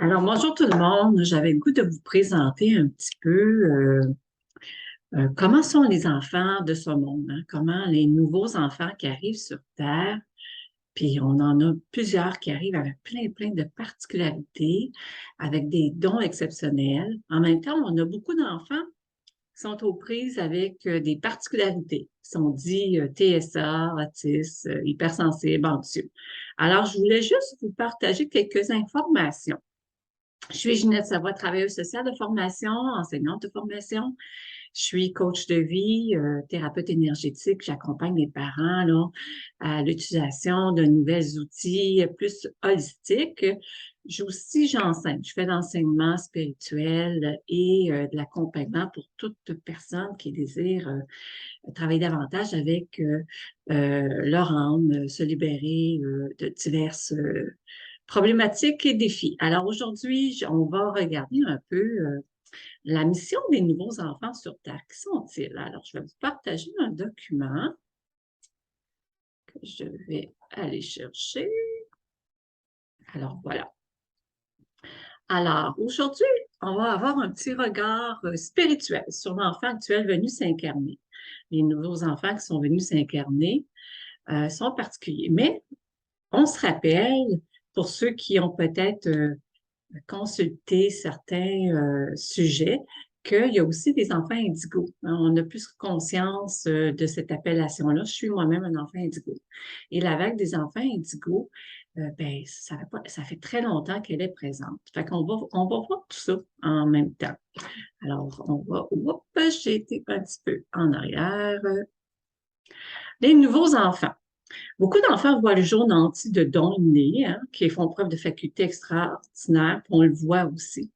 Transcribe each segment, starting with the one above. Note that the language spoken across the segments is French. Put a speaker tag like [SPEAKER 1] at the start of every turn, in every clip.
[SPEAKER 1] Alors, bonjour tout le monde. J'avais le goût de vous présenter un petit peu comment sont les enfants de ce monde, hein? Comment les nouveaux enfants qui arrivent sur Terre, puis on en a plusieurs qui arrivent avec plein de particularités, avec des dons exceptionnels. En même temps, on a beaucoup d'enfants qui sont aux prises avec des particularités, qui sont dits TSA, autistes, hypersensibles, anxieux. Alors, je voulais juste vous partager quelques informations. Je suis Ginette Savoie, travailleuse sociale de formation, enseignante de formation. Je suis coach de vie, thérapeute énergétique. J'accompagne les parents là, à l'utilisation de nouveaux outils plus holistiques. J'enseigne. Je fais de l'enseignement spirituel et de l'accompagnement pour toute personne qui désire travailler davantage avec leur âme, se libérer de diverses problématiques et défis. Alors aujourd'hui, on va regarder un peu la mission des nouveaux enfants sur Terre. Qui sont-ils? Alors, je vais vous partager un document que je vais aller chercher. Alors, voilà. Alors, aujourd'hui, on va avoir un petit regard spirituel sur l'enfant actuel venu s'incarner. Les nouveaux enfants qui sont venus s'incarner sont particuliers. Mais on se rappelle, pour ceux qui ont peut-être consulté certains sujets, qu'il y a aussi des enfants indigos. Hein. On a plus conscience de cette appellation-là. Je suis moi-même un enfant indigo. Et la vague des enfants indigos, ben, ça fait très longtemps qu'elle est présente. Fait on va voir tout ça en même temps. Alors, j'ai été un petit peu en arrière. Les nouveaux enfants. Beaucoup d'enfants voient le jour nanti de dons innés, hein, qui font preuve de facultés extraordinaires, puis on le voit aussi.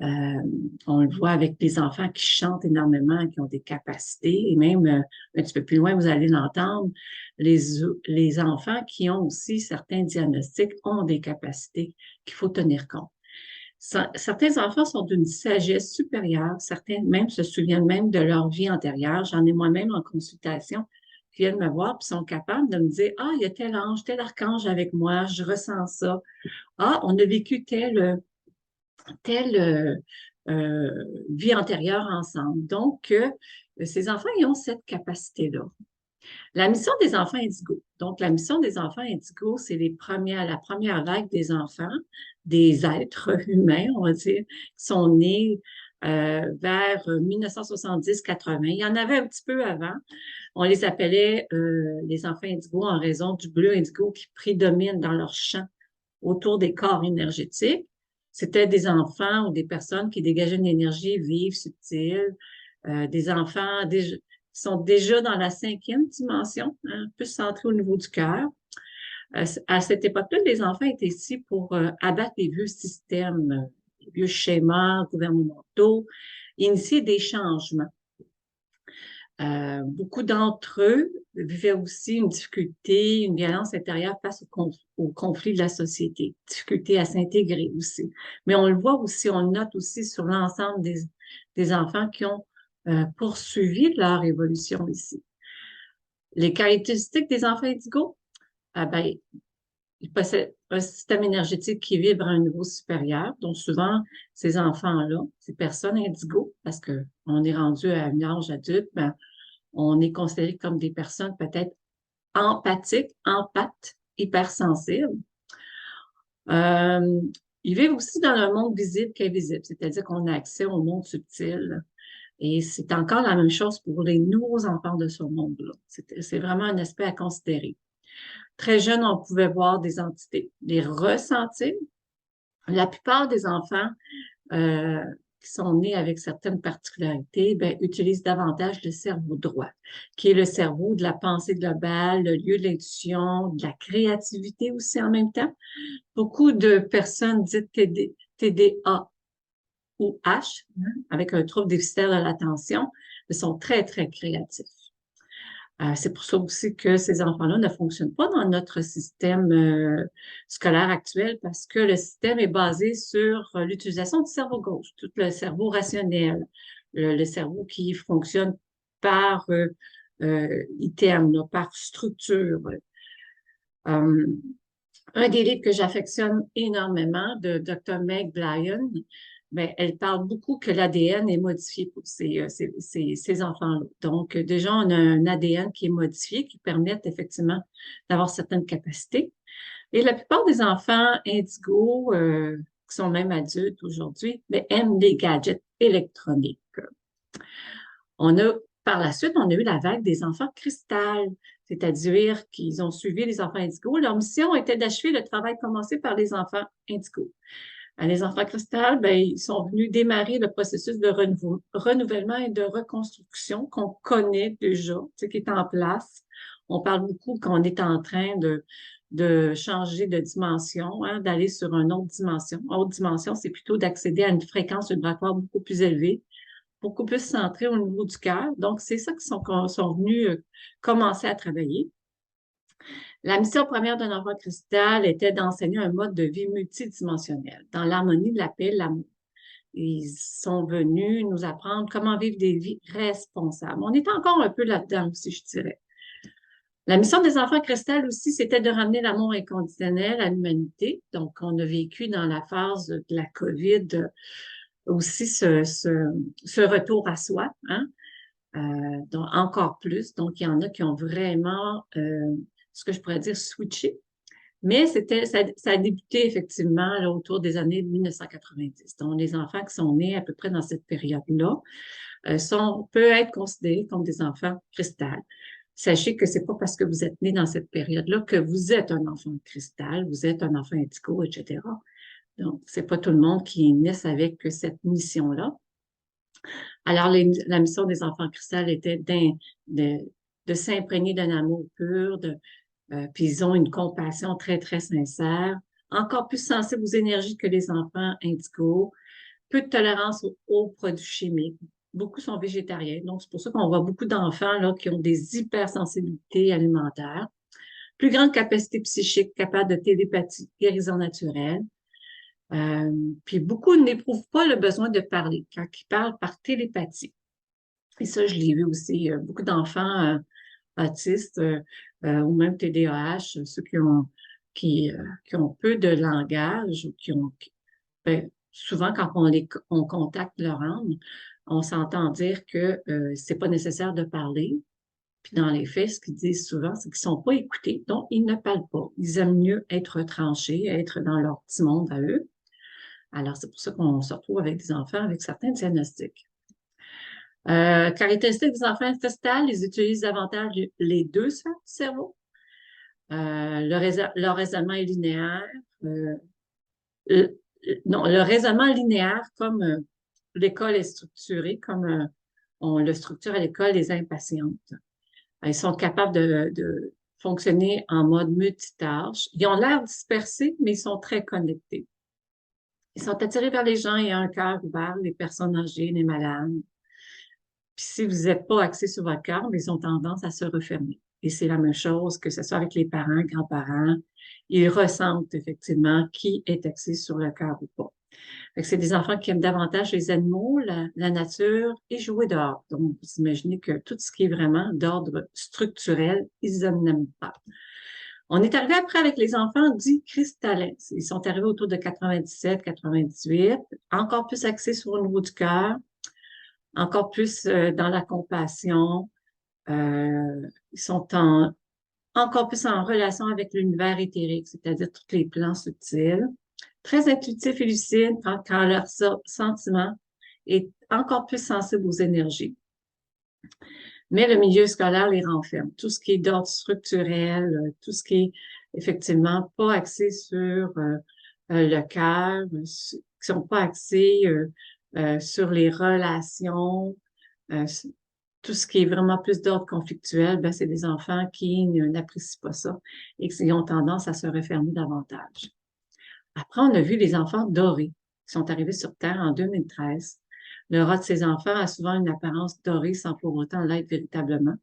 [SPEAKER 1] Euh, on le voit avec les enfants qui chantent énormément, qui ont des capacités, et même un petit peu plus loin, vous allez l'entendre, les, les enfants qui ont aussi certains diagnostics ont des capacités qu'il faut tenir compte. Certains enfants sont d'une sagesse supérieure, certains même se souviennent même de leur vie antérieure. J'en ai moi-même en consultation qui viennent me voir et sont capables de me dire, ah, il y a tel ange, tel archange avec moi, je ressens ça. Ah, on a vécu telle vie antérieure ensemble. Donc, ces enfants, ils ont cette capacité-là. La mission des enfants indigos. Donc, la mission des enfants indigos, c'est la première vague des enfants, des êtres humains, on va dire, qui sont nés vers 1970-80. Il y en avait un petit peu avant. On les appelait les enfants indigos en raison du bleu indigo qui prédomine dans leur champ autour des corps énergétiques. C'était des enfants ou des personnes qui dégageaient une énergie vive, subtile, des enfants qui sont déjà dans la cinquième dimension, hein, plus centrés au niveau du cœur. À cette époque-là, les enfants étaient ici pour abattre les vieux systèmes, les vieux schémas gouvernementaux, initier des changements. Beaucoup d'entre eux vivaient aussi une difficulté, une violence intérieure face au conflit de la société, difficulté à s'intégrer aussi. Mais on le voit aussi, on le note aussi sur l'ensemble des enfants qui ont poursuivi leur évolution ici. Les caractéristiques des enfants indigos, ben, ils possèdent un système énergétique qui vibre à un niveau supérieur. Donc, souvent, ces enfants-là, ces personnes indigos, parce que on est rendu à un âge adulte, ben, on est considéré comme des personnes peut-être empathiques, empathes, hypersensibles. Euh, Ils vivent aussi dans un monde visible qu'invisible, c'est-à-dire qu'on a accès au monde subtil. Et c'est encore la même chose pour les nouveaux enfants de ce monde-là. C'est vraiment un aspect à considérer. Très jeune, on pouvait voir des entités, les ressentir. La plupart des enfants euh, qui sont nés avec certaines particularités, ben, utilisent davantage le cerveau droit, qui est le cerveau de la pensée globale, le lieu de l'intuition, de la créativité aussi en même temps. Beaucoup de personnes dites TDA ou H, hein, avec un trouble déficitaire de l'attention, sont très créatifs. C'est pour ça aussi que ces enfants-là ne fonctionnent pas dans notre système scolaire actuel parce que le système est basé sur l'utilisation du cerveau gauche, tout le cerveau rationnel, le cerveau qui fonctionne par item, là, par structure. Euh, Un des livres que j'affectionne énormément de Dr. Meg Blyon, ben, elle parle beaucoup que l'ADN est modifié pour ces enfants-là. Donc, déjà, on a un ADN qui est modifié, qui permet effectivement d'avoir certaines capacités. Et la plupart des enfants indigos, qui sont même adultes aujourd'hui, ben, aiment les gadgets électroniques. On a, par la suite, on a eu la vague des enfants cristal, c'est-à-dire qu'ils ont suivi les enfants indigos. Leur mission était d'achever le travail commencé par les enfants indigos. Les enfants cristal, ben, ils sont venus démarrer le processus de renouvellement et de reconstruction qu'on connaît déjà, qui est en place. On parle beaucoup qu'on est en train de changer de dimension, hein, d'aller sur une autre dimension. Autre dimension, c'est plutôt d'accéder à une fréquence vibratoire beaucoup plus élevée, beaucoup plus centrée au niveau du cœur. Donc, c'est ça sont venus commencer à travailler. La mission première d'un enfant cristal était d'enseigner un mode de vie multidimensionnel, dans l'harmonie de la paix, l'amour. Ils sont venus nous apprendre comment vivre des vies responsables. On est encore un peu là-dedans aussi, je dirais. La mission des enfants cristal aussi, c'était de ramener l'amour inconditionnel à l'humanité. Donc, on a vécu dans la phase de la COVID aussi ce retour à soi, hein? Donc, encore plus. Donc, il y en a qui ont vraiment, ce que je pourrais dire, switché. Mais ça a débuté effectivement là, autour des années 1990. Donc, les enfants qui sont nés à peu près dans cette période-là peuvent être considérés comme des enfants cristal. Sachez que c'est pas parce que vous êtes né dans cette période-là que vous êtes un enfant cristal, vous êtes un enfant indigo, etc. Donc, c'est pas tout le monde qui naît avec cette mission-là. Alors, la mission des enfants cristal était de s'imprégner d'un amour pur, puis ils ont une compassion très, très sincère, encore plus sensible aux énergies que les enfants indigos, peu de tolérance aux produits chimiques. Beaucoup sont végétariens, donc c'est pour ça qu'on voit beaucoup d'enfants là, qui ont des hypersensibilités alimentaires, plus grande capacité psychique, capable de télépathie, guérison naturelle. Puis beaucoup n'éprouvent pas le besoin de parler quand ils parlent par télépathie. Et ça, je l'ai vu aussi. Beaucoup d'enfants autistes ou même TDAH, ceux qui ont peu de langage ou ben, souvent quand on contacte leur âme, on s'entend dire que c'est pas nécessaire de parler. Puis dans les faits, ce qu'ils disent souvent, c'est qu'ils sont pas écoutés, donc ils ne parlent pas. Ils aiment mieux être tranchés, être dans leur petit monde à eux. Alors, c'est pour ça qu'on se retrouve avec des enfants avec certains diagnostics. Caractéristiques des enfants cristal, ils utilisent davantage les deux sphères du cerveau. Leur raisonnement est linéaire. Le, non, le raisonnement linéaire, comme l'école est structurée, comme on le structure à l'école, les impatientes. Ils sont capables de fonctionner en mode multitâche. Ils ont l'air dispersés, mais ils sont très connectés. Ils sont attirés vers les gens et ont un cœur ouvert, les personnes âgées, les malades. Puis si vous n'êtes pas axé sur votre cœur, mais ils ont tendance à se refermer. Et c'est la même chose que ce soit avec les parents, grands-parents. Ils ressentent effectivement qui est axé sur le cœur ou pas. Fait que c'est des enfants qui aiment davantage les animaux, la nature et jouer dehors. Donc, vous imaginez que tout ce qui est vraiment d'ordre structurel, ils n'aiment pas. On est arrivé après avec les enfants dits cristallins. Ils sont arrivés autour de 97, 98, encore plus axés sur le niveau du cœur, encore plus dans la compassion. Ils sont encore plus en relation avec l'univers éthérique, c'est-à-dire tous les plans subtils. Très intuitifs et lucides quand leur sentiment est encore plus sensible aux énergies. Mais le milieu scolaire les renferme. Tout ce qui est d'ordre structurel, tout ce qui est effectivement pas axé sur le cœur, qui sont pas axés sur les relations, tout ce qui est vraiment plus d'ordre conflictuel, ben, c'est des enfants qui n'apprécient pas ça et qui ont tendance à se refermer davantage. Après, on a vu les enfants dorés qui sont arrivés sur Terre en 2013. Le rat de ces enfants a souvent une apparence dorée sans pour autant l'être véritablement.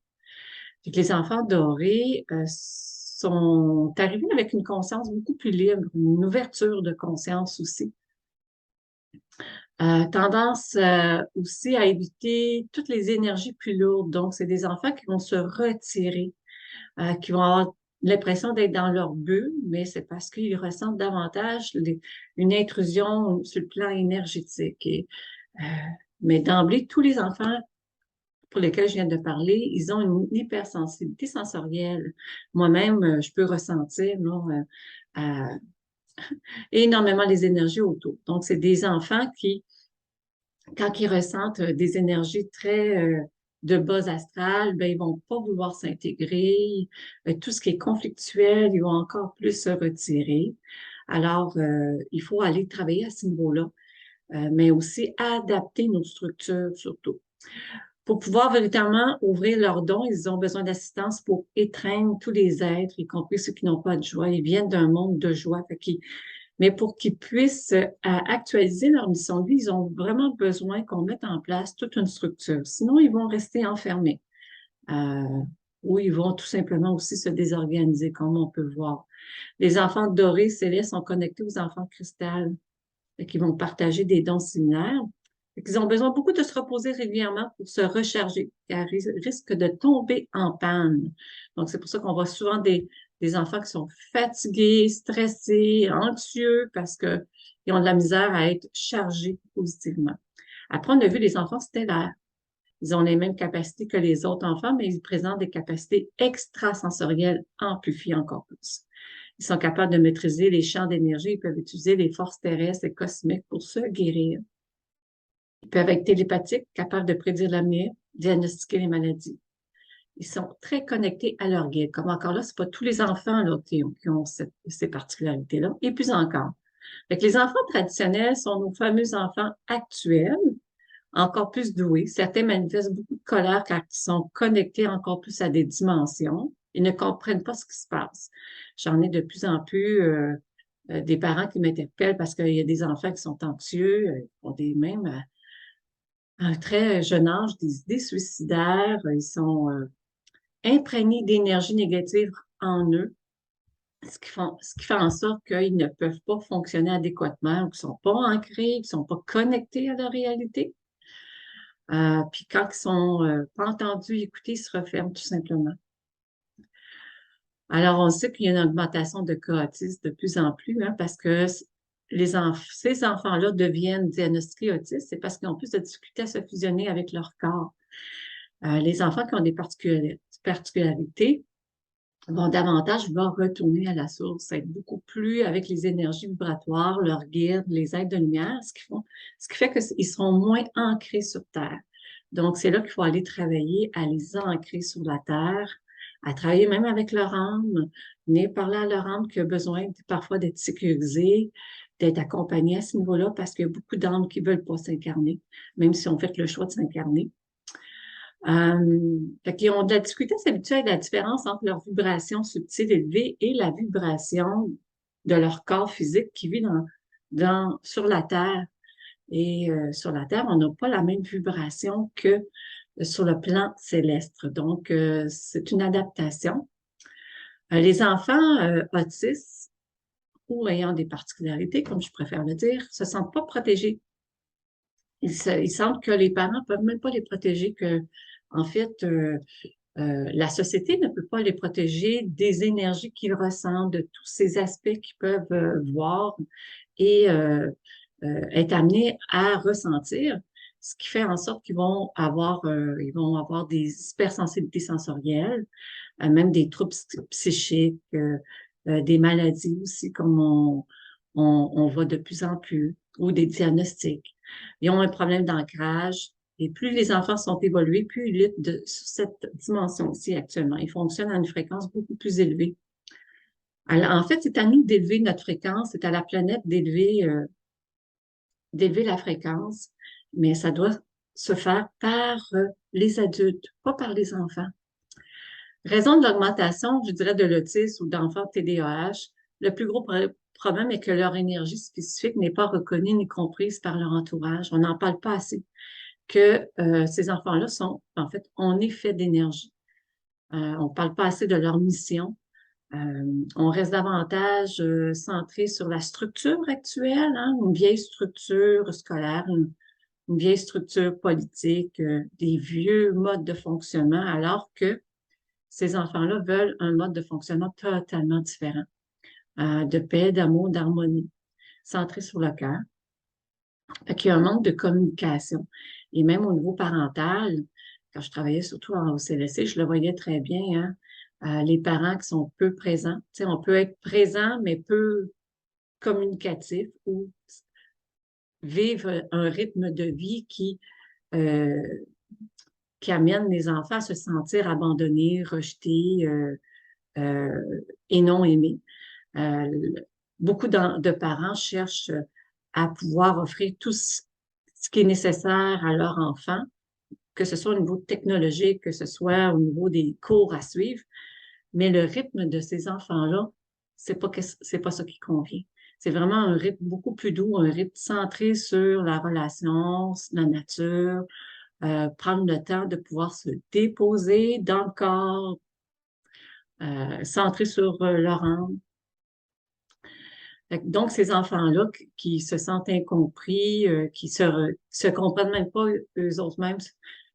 [SPEAKER 1] Puis les enfants dorés sont arrivés avec une conscience beaucoup plus libre, une ouverture de conscience aussi. Tendance aussi à éviter toutes les énergies plus lourdes. Donc, c'est des enfants qui vont se retirer, qui vont avoir l'impression d'être dans leur bulle, mais c'est parce qu'ils ressentent davantage une intrusion sur le plan énergétique. Euh, mais d'emblée, tous les enfants pour lesquels je viens de parler, ils ont une hypersensibilité sensorielle. Moi-même, je peux ressentir énormément les énergies autour. Donc, c'est des enfants qui, quand ils ressentent des énergies très de bas astral, ben, ils vont pas vouloir s'intégrer. Tout ce qui est conflictuel, ils vont encore plus se retirer. Alors, il faut aller travailler à ce niveau-là, mais aussi adapter nos structures surtout. Pour pouvoir véritablement ouvrir leurs dons, ils ont besoin d'assistance pour étreindre tous les êtres, y compris ceux qui n'ont pas de joie. Ils viennent d'un monde de joie. Mais pour qu'ils puissent actualiser leur mission de vie, ils ont vraiment besoin qu'on mette en place toute une structure. Sinon, ils vont rester enfermés. Euh, ou ils vont tout simplement aussi se désorganiser, comme on peut voir. Les enfants dorés, célestes sont connectés aux enfants cristal, qui vont partager des dons similaires. Ils ont besoin beaucoup de se reposer régulièrement pour se recharger, car ils risquent de tomber en panne. Donc, c'est pour ça qu'on voit souvent des enfants qui sont fatigués, stressés, anxieux, parce qu'ils ont de la misère à être chargés positivement. Après, on a vu les enfants stellaires. Ils ont les mêmes capacités que les autres enfants, mais ils présentent des capacités extrasensorielles amplifiées encore plus. Ils sont capables de maîtriser les champs d'énergie, ils peuvent utiliser les forces terrestres et cosmiques pour se guérir. Ils peuvent être télépathiques, capables de prédire l'avenir, diagnostiquer les maladies. Ils sont très connectés à leur guide. Comme encore là, c'est pas tous les enfants là, qui ont ces particularités-là. Et plus encore. Fait que les enfants traditionnels sont nos fameux enfants actuels, encore plus doués. Certains manifestent beaucoup de colère car ils sont connectés encore plus à des dimensions. Ils ne comprennent pas ce qui se passe. J'en ai de plus en plus des parents qui m'interpellent parce qu'il y a des enfants qui sont anxieux, ont des mêmes à un très jeune âge des idées suicidaires. Ils sont imprégnés d'énergie négative en eux, ce qui fait en sorte qu'ils ne peuvent pas fonctionner adéquatement, ou qu'ils ne sont pas ancrés, qu'ils ne sont pas connectés à la réalité. Puis quand ils sont pas entendus, écoutés, ils se referment tout simplement. Alors, on sait qu'il y a une augmentation de cas autistes de plus en plus, hein, parce que ces enfants-là deviennent diagnostiqués autistes, c'est parce qu'ils ont plus de difficultés à se fusionner avec leur corps. Les enfants qui ont des particularités vont davantage vouloir retourner à la source, être beaucoup plus avec les énergies vibratoires, leurs guides, les êtres de lumière, ce qui fait qu'ils seront moins ancrés sur Terre. Donc, c'est là qu'il faut aller travailler à les ancrer sur la Terre, à travailler même avec leur âme, venir parler à leur âme qui a besoin parfois d'être sécurisée, d'être accompagnée à ce niveau-là, parce qu'il y a beaucoup d'âmes qui veulent pas s'incarner, même si on fait le choix de s'incarner. Fait qu'ils ont de la difficulté à s'habituer à la différence entre leur vibration subtile élevée et la vibration de leur corps physique qui vit sur la Terre. Et sur la Terre, on n'a pas la même vibration que sur le plan céleste. Donc, c'est une adaptation. Les enfants autistes ou ayant des particularités, comme je préfère le dire, se sentent pas protégés. Ils sentent que les parents peuvent même pas les protéger, que en fait, la société ne peut pas les protéger des énergies qu'ils ressentent, de tous ces aspects qu'ils peuvent voir et être amenés à ressentir, ce qui fait en sorte ils vont avoir des hypersensibilités sensorielles, même des troubles psychiques, des maladies aussi, comme on voit de plus en plus, ou des diagnostics. Ils ont un problème d'ancrage. Et plus les enfants sont évolués, plus ils luttent sur cette dimension-ci actuellement. Ils fonctionnent à une fréquence beaucoup plus élevée. Alors, en fait, c'est à nous d'élever notre fréquence, c'est à la planète d'élever la fréquence, mais ça doit se faire par les adultes, pas par les enfants. Raison de l'augmentation, je dirais, de l'autisme ou d'enfants TDAH, le plus gros problème est que leur énergie spécifique n'est pas reconnue ni comprise par leur entourage. On n'en parle pas assez. Que ces enfants-là sont, en fait, on est fait d'énergie. On ne parle pas assez de leur mission. On reste davantage centré sur la structure actuelle, hein, une vieille structure scolaire, une vieille structure politique, des vieux modes de fonctionnement, alors que ces enfants-là veulent un mode de fonctionnement totalement différent, de paix, d'amour, d'harmonie, centré sur le cœur. Fait qu'il y a un manque de communication. Et même au niveau parental, quand je travaillais surtout au CLSC, je le voyais très bien, hein, les parents qui sont peu présents. Tu sais, on peut être présent, mais peu communicatif ou vivre un rythme de vie euh, qui amène les enfants à se sentir abandonnés, rejetés euh, et non aimés. Euh, Beaucoup de parents cherchent à pouvoir offrir tout ce qui est nécessaire à leur enfant, que ce soit au niveau technologique, que ce soit au niveau des cours à suivre, mais le rythme de ces enfants-là, c'est pas ça qui convient. C'est vraiment un rythme beaucoup plus doux, un rythme centré sur la relation, la nature, prendre le temps de pouvoir se déposer dans le corps, centré sur leur âme. Donc, ces enfants-là qui se sentent incompris, qui se comprennent même pas eux autres mêmes,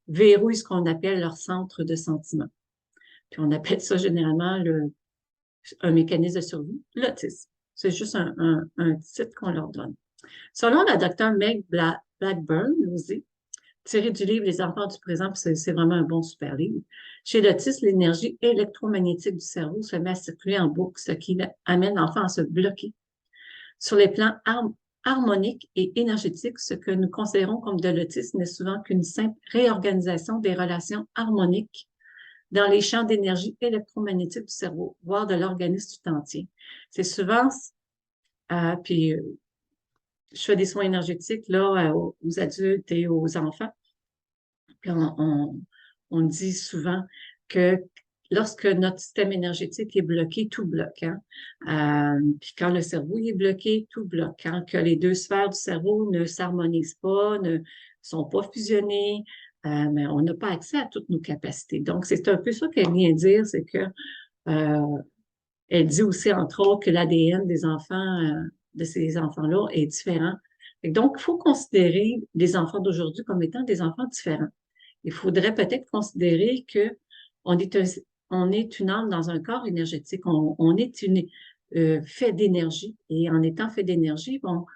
[SPEAKER 1] verrouillent ce qu'on appelle leur centre de sentiment. Puis on appelle ça généralement un mécanisme de survie, l'autisme. C'est juste un titre qu'on leur donne. Selon la docteure Meg Blackburn, aussi, tiré du livre Les enfants du présent, puis c'est vraiment un bon super livre. Chez l'autisme, l'énergie électromagnétique du cerveau se met à circuler en boucle, ce qui amène l'enfant à se bloquer. Sur les plans harmoniques et énergétiques, ce que nous considérons comme de l'autisme n'est souvent qu'une simple réorganisation des relations harmoniques dans les champs d'énergie électromagnétique du cerveau, voire de l'organisme tout entier. C'est souvent, puis je fais des soins énergétiques là aux adultes et aux enfants, puis on dit souvent que lorsque notre système énergétique est bloqué, tout bloque. Hein? Puis quand le cerveau est bloqué, tout bloque. Quand que les deux sphères du cerveau ne s'harmonisent pas, ne sont pas fusionnées, mais on n'a pas accès à toutes nos capacités. Donc, c'est un peu ça qu'elle vient dire, c'est que elle dit aussi, entre autres, que l'ADN des enfants, de ces enfants-là, est différent. Donc, il faut considérer les enfants d'aujourd'hui comme étant des enfants différents. Il faudrait peut-être considérer que on est, on est une âme dans un corps énergétique. On est fait d'énergie. Et en étant fait d'énergie, bon,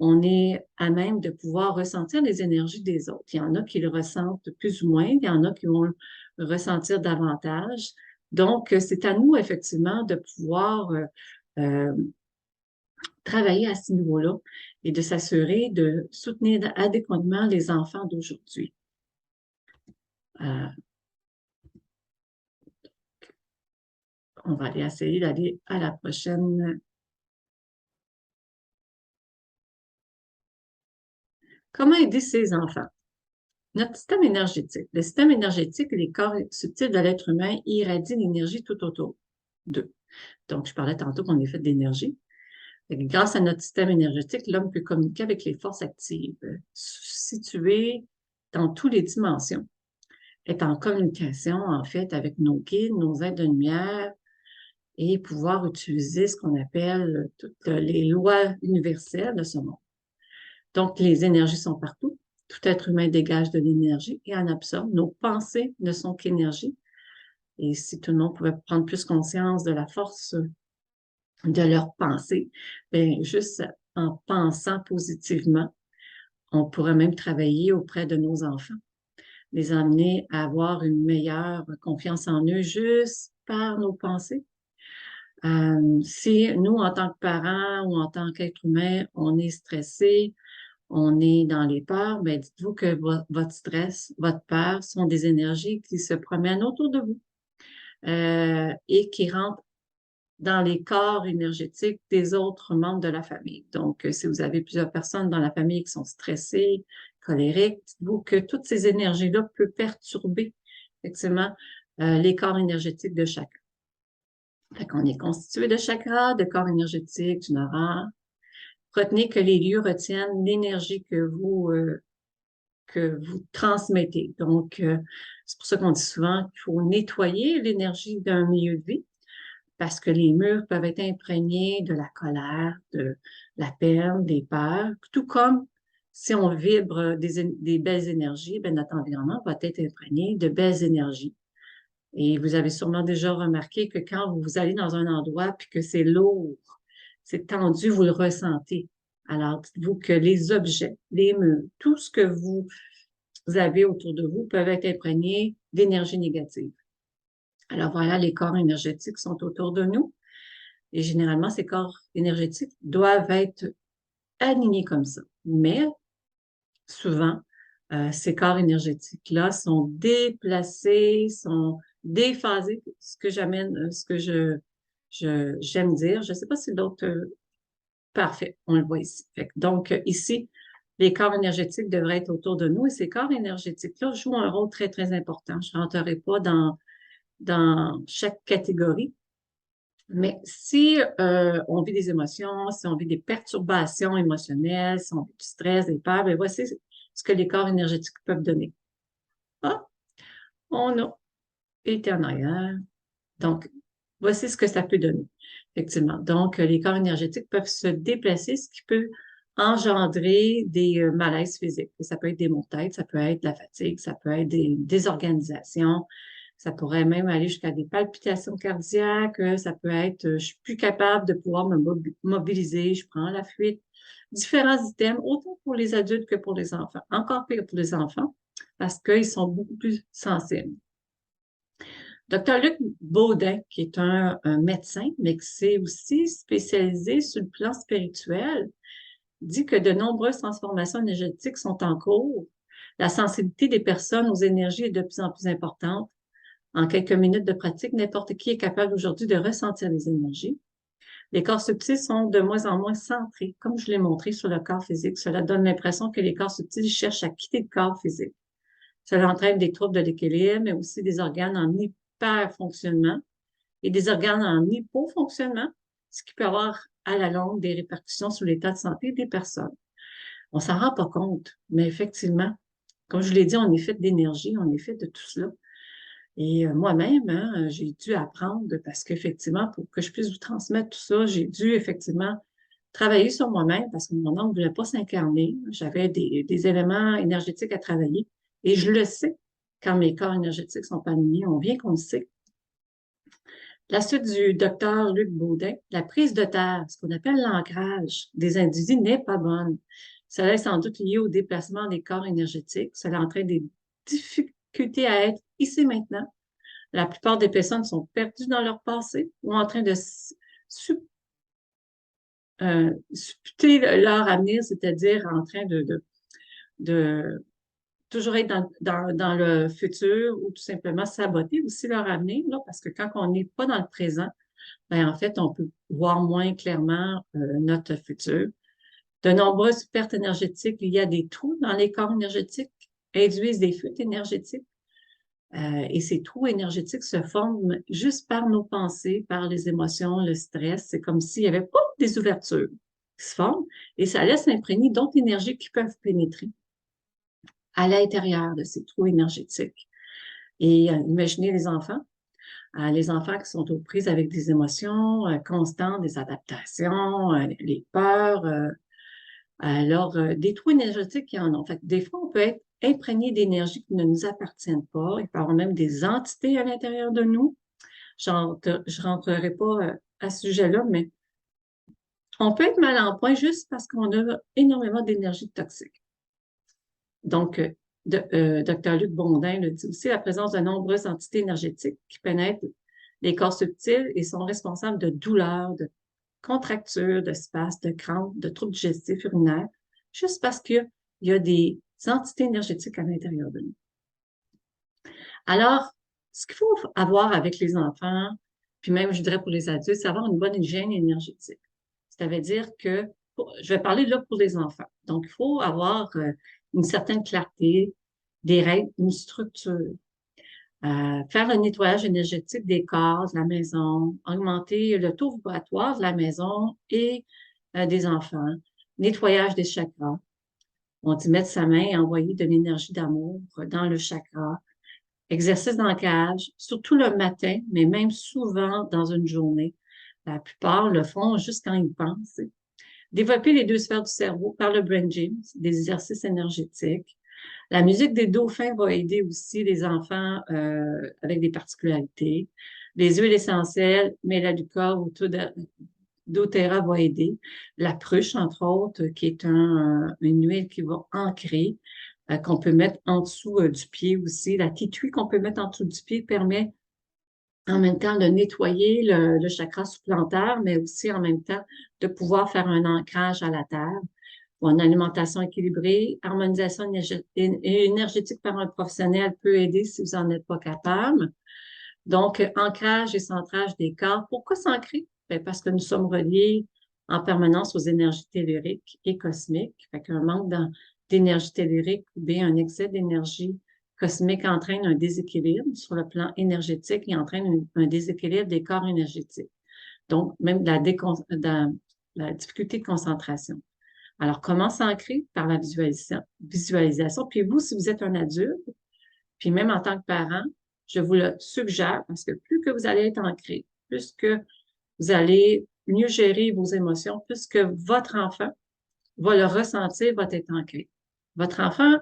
[SPEAKER 1] on est à même de pouvoir ressentir les énergies des autres. Il y en a qui le ressentent plus ou moins, il y en a qui vont le ressentir davantage. Donc, c'est à nous, effectivement, de pouvoir euh, travailler à ce niveau-là et de s'assurer de soutenir adéquatement les enfants d'aujourd'hui. Euh, on va aller essayer d'aller à la prochaine. Comment aider ces enfants? Notre système énergétique. Le système énergétique et les corps subtils de l'être humain irradient l'énergie tout autour d'eux. Donc, je parlais tantôt qu'on est fait d'énergie. Grâce à notre système énergétique, l'homme peut communiquer avec les forces actives, situées dans toutes les dimensions, est en communication, en fait, avec nos guides, nos êtres de lumière, et pouvoir utiliser ce qu'on appelle toutes les lois universelles de ce monde. Donc, les énergies sont partout. Tout être humain dégage de l'énergie et en absorbe. Nos pensées ne sont qu'énergie. Et si tout le monde pouvait prendre plus conscience de la force de leurs pensées, bien, juste en pensant positivement, on pourrait même travailler auprès de nos enfants, les amener à avoir une meilleure confiance en eux juste par nos pensées. Si nous, en tant que parents ou en tant qu'être humain, on est stressé, on est dans les peurs, ben dites-vous que votre stress, votre peur sont des énergies qui se promènent autour de vous et qui rentrent dans les corps énergétiques des autres membres de la famille. Donc, si vous avez plusieurs personnes dans la famille qui sont stressées, colériques, dites-vous que toutes ces énergies-là peuvent perturber effectivement les corps énergétiques de chacun. Fait qu'on est constitué de chakras, de corps énergétiques, d'une aura. Retenez que les lieux retiennent l'énergie que vous transmettez. Donc, c'est pour ça qu'on dit souvent qu'il faut nettoyer l'énergie d'un milieu de vie parce que les murs peuvent être imprégnés de la colère, de la peine, des peurs, tout comme si on vibre des belles énergies, ben notre environnement va être imprégné de belles énergies. Et vous avez sûrement déjà remarqué que quand vous allez dans un endroit puis que c'est lourd, c'est tendu, vous le ressentez. Alors, dites-vous que les objets, les murs, tout ce que vous avez autour de vous peuvent être imprégnés d'énergie négative. Alors voilà, les corps énergétiques sont autour de nous et généralement, ces corps énergétiques doivent être alignés comme ça. Mais souvent, ces corps énergétiques-là sont déplacés, sont déphasés, ce que j'amène, ce que j'aime dire. Je ne sais pas si l'autre, parfait, on le voit ici. Donc, ici, les corps énergétiques devraient être autour de nous et ces corps énergétiques-là jouent un rôle très, très important. Je ne rentrerai pas dans chaque catégorie, mais si on vit des émotions, si on vit des perturbations émotionnelles, si on vit du stress, des peurs, ben voici ce que les corps énergétiques peuvent donner. Ah, on a été en arrière. Donc, voici ce que ça peut donner, effectivement. Donc, les corps énergétiques peuvent se déplacer, ce qui peut engendrer des malaises physiques. Ça peut être des maux de tête, ça peut être de la fatigue, ça peut être des désorganisations, ça pourrait même aller jusqu'à des palpitations cardiaques, ça peut être, je suis plus capable de pouvoir me mobiliser, je prends la fuite. Différents items, autant pour les adultes que pour les enfants. Encore pire pour les enfants, parce qu'ils sont beaucoup plus sensibles. Docteur Luc Baudin, qui est un médecin, mais qui s'est aussi spécialisé sur le plan spirituel, dit que de nombreuses transformations énergétiques sont en cours. La sensibilité des personnes aux énergies est de plus en plus importante. En quelques minutes de pratique, n'importe qui est capable aujourd'hui de ressentir les énergies. Les corps subtils sont de moins en moins centrés, comme je l'ai montré sur le corps physique. Cela donne l'impression que les corps subtils cherchent à quitter le corps physique. Cela entraîne des troubles de l'équilibre, mais aussi des organes en hyperfonctionnement et des organes en hypofonctionnement, ce qui peut avoir à la longue des répercussions sur l'état de santé des personnes. On s'en rend pas compte, mais effectivement, comme je l'ai dit, on est fait d'énergie, on est fait de tout cela. Et moi-même, hein, j'ai dû apprendre parce qu'effectivement, pour que je puisse vous transmettre tout ça, j'ai dû effectivement travailler sur moi-même parce que mon âme ne voulait pas s'incarner. J'avais des éléments énergétiques à travailler et je le sais quand mes corps énergétiques sont pas alignés. On vient qu'on le sait. La suite du docteur Luc Baudin, la prise de terre, ce qu'on appelle l'ancrage des individus n'est pas bonne. Cela est sans doute lié au déplacement des corps énergétiques. Cela entraîne des difficultés à être ici maintenant. La plupart des personnes sont perdues dans leur passé ou en train de supputer leur avenir, c'est-à-dire en train de toujours être dans le futur ou tout simplement saboter aussi leur avenir, là, parce que quand on n'est pas dans le présent, ben, en fait, on peut voir moins clairement notre futur. De nombreuses pertes énergétiques liées à des trous dans les corps énergétiques induisent des fuites énergétiques. Et ces trous énergétiques se forment juste par nos pensées, par les émotions, le stress. C'est comme s'il y avait des ouvertures qui se forment et ça laisse imprégner d'autres énergies qui peuvent pénétrer à l'intérieur de ces trous énergétiques. Et imaginez les enfants qui sont aux prises avec des émotions constantes, des adaptations, les peurs. Alors, des trous énergétiques, il y en a. En fait, des fois, on peut être imprégné d'énergie qui ne nous appartiennent pas. Il peut y avoir même des entités à l'intérieur de nous. Je rentrerai pas à ce sujet-là, mais on peut être mal en point juste parce qu'on a énormément d'énergie toxique. Donc, Dr. Luc Baudin le dit aussi, la présence de nombreuses entités énergétiques qui pénètrent les corps subtils et sont responsables de douleurs, de contractures, de spasmes, de crampes, de troubles digestifs urinaires, juste parce qu'il y a des entités énergétiques à l'intérieur de nous. Alors, ce qu'il faut avoir avec les enfants, puis même, je dirais pour les adultes, c'est avoir une bonne hygiène énergétique. Ça veut dire que, je vais parler là pour les enfants. Donc, il faut avoir une certaine clarté, des règles, une structure. Faire le nettoyage énergétique des corps, de la maison, augmenter le taux vibratoire de la maison et des enfants, nettoyage des chakras. On dit mettre sa main et envoyer de l'énergie d'amour dans le chakra. Exercice d'ancrage, surtout le matin, mais même souvent dans une journée. La plupart le font juste quand ils pensent. Développer les deux sphères du cerveau par le brain gym, des exercices énergétiques. La musique des dauphins va aider aussi les enfants avec des particularités. Les huiles essentielles, Mélaluca ou doTERRA va aider. La pruche, entre autres, qui est une huile qui va ancrer, qu'on peut mettre en dessous du pied aussi. La titouille qu'on peut mettre en dessous du pied permet en même temps de nettoyer le chakra supplantaire, mais aussi en même temps de pouvoir faire un ancrage à la terre. Bon, une alimentation équilibrée, harmonisation énergétique par un professionnel peut aider si vous n'en êtes pas capable. Donc, ancrage et centrage des corps. Pourquoi s'ancrer? Ben, parce que nous sommes reliés en permanence aux énergies telluriques et cosmiques. Fait qu'un manque d'énergie tellurique ou bien un excès d'énergie cosmique entraîne un déséquilibre sur le plan énergétique et entraîne un déséquilibre des corps énergétiques. Donc, même de la difficulté de concentration. Alors, comment s'ancrer? Par la visualisation. Puis vous, si vous êtes un adulte, puis même en tant que parent, je vous le suggère parce que plus que vous allez être ancré, plus que vous allez mieux gérer vos émotions, plus que votre enfant va le ressentir, va être ancré. Votre enfant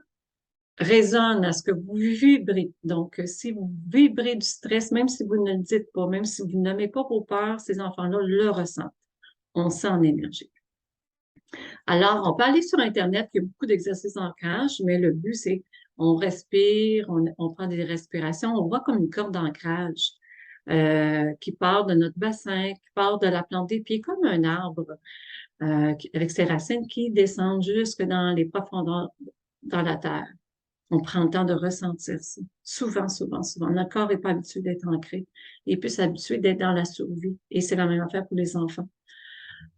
[SPEAKER 1] résonne à ce que vous vibrez. Donc, si vous vibrez du stress, même si vous ne le dites pas, même si vous ne nommez pas vos peurs, ces enfants-là le ressentent. On sent en énergie. Alors, on peut aller sur Internet, il y a beaucoup d'exercices d'ancrage, mais le but, c'est on respire, on prend des respirations, on voit comme une corde d'ancrage qui part de notre bassin, qui part de la plante des pieds, comme un arbre avec ses racines qui descendent jusque dans les profondeurs dans la terre. On prend le temps de ressentir ça. Souvent, souvent, souvent. Notre corps n'est pas habitué d'être ancré. Il est plus habitué d'être dans la survie. Et c'est la même affaire pour les enfants.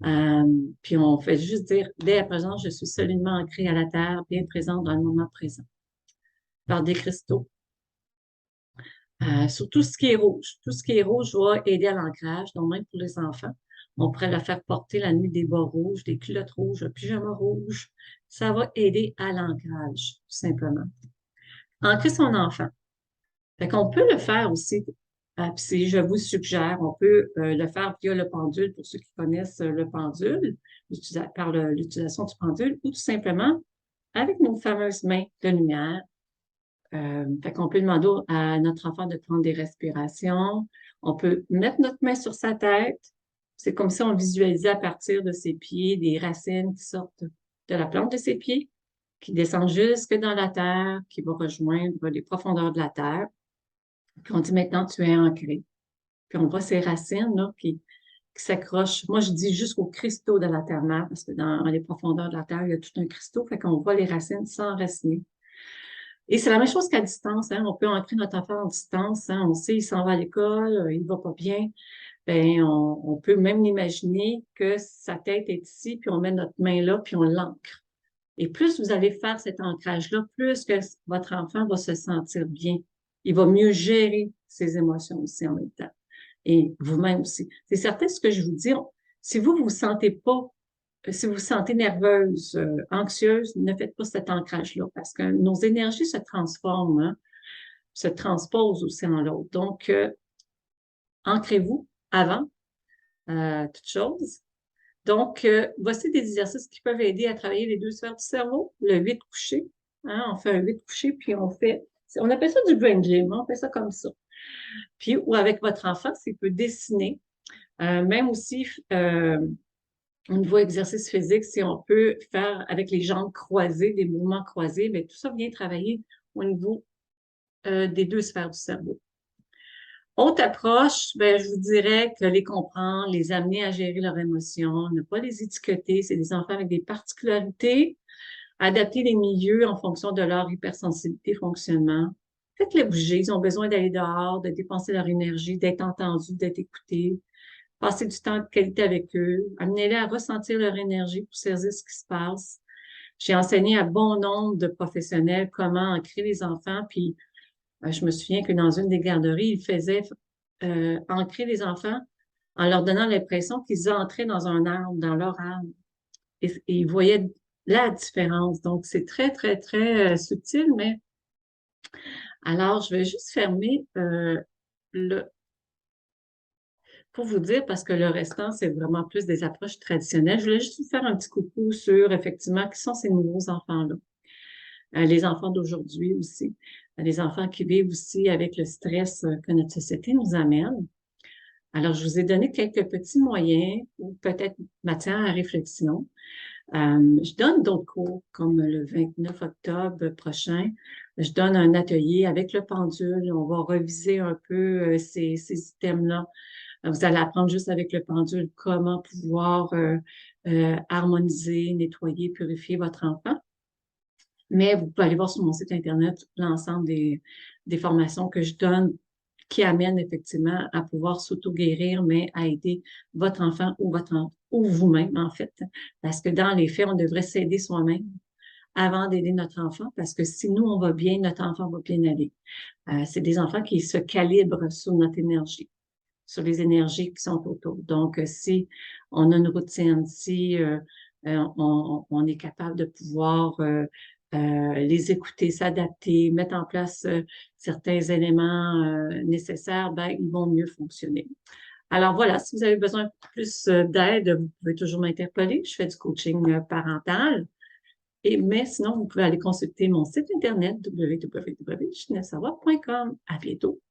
[SPEAKER 1] Euh, Puis on fait juste dire, dès à présent, je suis solidement ancrée à la terre, bien présente dans le moment présent, par des cristaux. Sur tout ce qui est rouge. Tout ce qui est rouge va aider à l'ancrage, donc même pour les enfants. On pourrait leur faire porter la nuit des bas rouges, des culottes rouges, un pyjama rouge. Ça va aider à l'ancrage, tout simplement. Ancrer son enfant. Fait qu'on peut le faire aussi. Puis je vous suggère, on peut le faire via le pendule pour ceux qui connaissent le pendule, par l'utilisation du pendule, ou tout simplement avec nos fameuses mains de lumière. Fait qu'on peut demander à notre enfant de prendre des respirations. On peut mettre notre main sur sa tête. C'est comme si on visualisait à partir de ses pieds des racines qui sortent de la plante de ses pieds, qui descendent jusque dans la terre, qui vont rejoindre les profondeurs de la terre. Puis on dit maintenant, tu es ancré. Puis on voit ces racines là, qui s'accrochent. Moi, je dis jusqu'aux cristaux de la terre-mère, parce que dans les profondeurs de la terre, il y a tout un cristaux, fait qu'on voit les racines s'enraciner. Et c'est la même chose qu'à distance, hein. On peut ancrer notre enfant en distance, hein. On sait, il s'en va à l'école, il va pas bien. Ben, on peut même imaginer que sa tête est ici, puis on met notre main là, puis on l'ancre. Et plus vous allez faire cet ancrage-là, plus que votre enfant va se sentir bien. Il va mieux gérer ses émotions aussi en même temps. Et vous-même aussi. C'est certain ce que je vous dis. Si vous vous sentez pas, si vous vous sentez nerveuse, anxieuse, ne faites pas cet ancrage-là parce que nos énergies se transforment, hein, se transposent aussi en l'autre. Donc, ancrez-vous avant toute chose. Donc, voici des exercices qui peuvent aider à travailler les deux sphères du cerveau. Le 8 couché. Hein, on fait un 8 couché, puis on appelle ça du brain gym, hein, on fait ça comme ça. Puis, ou avec votre enfant, s'il peut dessiner. Même aussi, au niveau exercice physique, si on peut faire avec les jambes croisées, des mouvements croisés, bien, tout ça vient travailler au niveau des deux sphères du cerveau. Autre approche, ben, je vous dirais que les comprendre, les amener à gérer leurs émotions, ne pas les étiqueter. C'est des enfants avec des particularités. Adapter les milieux en fonction de leur hypersensibilité, fonctionnement. Faites-les bouger. Ils ont besoin d'aller dehors, de dépenser leur énergie, d'être entendus, d'être écoutés. Passer du temps de qualité avec eux. Amenez-les à ressentir leur énergie pour saisir ce qui se passe. J'ai enseigné à bon nombre de professionnels comment ancrer les enfants, puis je me souviens que dans une des garderies, ils faisaient ancrer les enfants en leur donnant l'impression qu'ils entraient dans un arbre, dans leur arbre. Et ils voyaient la différence. Donc, c'est très, très, très subtil, mais alors, je vais juste fermer le pour vous dire, parce que le restant, c'est vraiment plus des approches traditionnelles. Je voulais juste vous faire un petit coucou sur, effectivement, qui sont ces nouveaux enfants-là. les enfants d'aujourd'hui aussi, les enfants qui vivent aussi avec le stress que notre société nous amène. Alors, je vous ai donné quelques petits moyens ou peut-être matière à réflexion. Je donne d'autres cours, comme le 29 octobre prochain. Je donne un atelier avec le pendule. On va reviser un peu ces items-là. Vous allez apprendre juste avec le pendule comment pouvoir harmoniser, nettoyer, purifier votre enfant. Mais vous pouvez aller voir sur mon site Internet l'ensemble des formations que je donne qui amènent effectivement à pouvoir s'auto-guérir, mais à aider votre enfant ou vous-même, en fait. Parce que dans les faits, on devrait s'aider soi-même avant d'aider notre enfant, parce que si nous, on va bien, notre enfant va bien aller. C'est des enfants qui se calibrent sur notre énergie, sur les énergies qui sont autour. Donc, si on a une routine, si on est capable de pouvoir les écouter, s'adapter, mettre en place certains éléments nécessaires, ben, ils vont mieux fonctionner. Alors voilà, si vous avez besoin de plus d'aide, vous pouvez toujours m'interpeller. Je fais du coaching parental. Mais sinon, vous pouvez aller consulter mon site internet www.ginevsavoie.com. À bientôt.